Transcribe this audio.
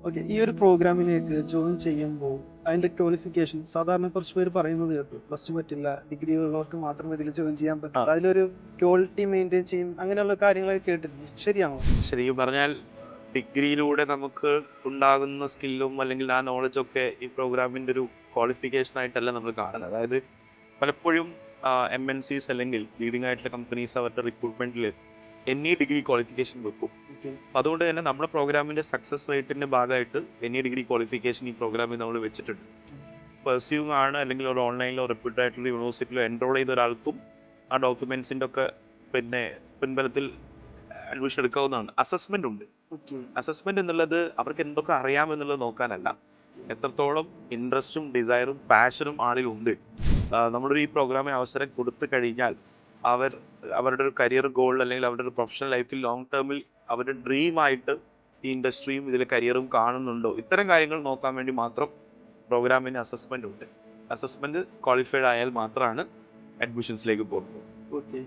Okay. ഈ ഒരു പ്രോഗ്രാമിലേക്ക് ജോയിൻ ചെയ്യുമ്പോൾ അതിന്റെ ക്വാളിഫിക്കേഷൻ സാധാരണ കുറച്ച് പേര് പറയുന്നത് കേട്ടു. പ്ലസ് ടു പറ്റില്ല, ഡിഗ്രി ഉള്ളവർക്ക് മാത്രമേ ഇതിൽ ജോയിൻ ചെയ്യാൻ പറ്റൂ. അതിലൊരു ക്വാളിറ്റി മെയിൻറ്റെയിൻ ചെയ്യും അങ്ങനെയുള്ള കാര്യങ്ങളൊക്കെ കേട്ടിട്ടുണ്ട്. ശരിയാണോ? ശരിക്കും പറഞ്ഞാൽ ഡിഗ്രിയിലൂടെ നമുക്ക് ഉണ്ടാകുന്ന സ്കില്ലും അല്ലെങ്കിൽ ആ നോളജൊക്കെ ഈ പ്രോഗ്രാമിൻ്റെ ഒരു ക്വാളിഫിക്കേഷൻ ആയിട്ടല്ല നമ്മൾ കാണുന്നത്. അതായത് പലപ്പോഴും MNCs അല്ലെങ്കിൽ ലീഡിംഗ് ആയിട്ടുള്ള കമ്പനീസ് അവരുടെ റിക്രൂട്ട്മെന്റിൽ ഡിഗ്രി ക്വാളിഫിക്കേഷൻ വെക്കും. ഓക്കെ. അതുകൊണ്ട് തന്നെ നമ്മുടെ പ്രോഗ്രാമിന്റെ സക്സസ് റേറ്റിന്റെ ഭാഗമായിട്ട് ഡിഗ്രി ക്വാളിഫിക്കേഷൻ ഈ പ്രോഗ്രാമിൽ നമ്മൾ വെച്ചിട്ടുണ്ട്. പെർസ്യൂങ് ആണ് അല്ലെങ്കിൽ ഒരു ഓൺലൈനിലോ റെപ്യൂട്ടഡ് ആയിട്ടുള്ള യൂണിവേഴ്സിറ്റിയിലോ എൻറോൾ ചെയ്ത ഒരാൾക്കും ആ ഡോക്യുമെന്റ്സിന്റെ ഒക്കെ പിൻബലത്തിൽ അഡ്മിഷൻ എടുക്കാവുന്നതാണ്. അസസ്മെന്റ് ഉണ്ട്. ഓക്കെ. അസസ്മെന്റ് എന്നുള്ളത് അവർക്ക് എന്തൊക്കെ അറിയാം എന്നുള്ളത് നോക്കാനല്ല, എത്രത്തോളം ഇൻട്രസ്റ്റും ഡിസയറും പാഷനും ആളിലുണ്ട്. നമ്മളൊരു ഈ പ്രോഗ്രാമിന് അവസരം കൊടുത്തു കഴിഞ്ഞാൽ അവരുടെ ഒരു കരിയർ ഗോൾ അല്ലെങ്കിൽ അവരുടെ ഒരു പ്രൊഫഷണൽ ലൈഫിൽ ലോങ് ടേമിൽ അവരുടെ ഡ്രീമായിട്ട് ഈ ഇൻഡസ്ട്രിയും ഇതിലെ കരിയറും കാണുന്നുണ്ടോ, ഇത്തരം കാര്യങ്ങൾ നോക്കാൻ വേണ്ടി മാത്രം പ്രോഗ്രാമിന് അസസ്മെന്റ് ഉണ്ട്. അസസ്മെന്റ് ക്വാളിഫൈഡ് ആയാൽ മാത്രമാണ് അഡ്മിഷൻസിലേക്ക് പോകുന്നത്. ഓക്കെ.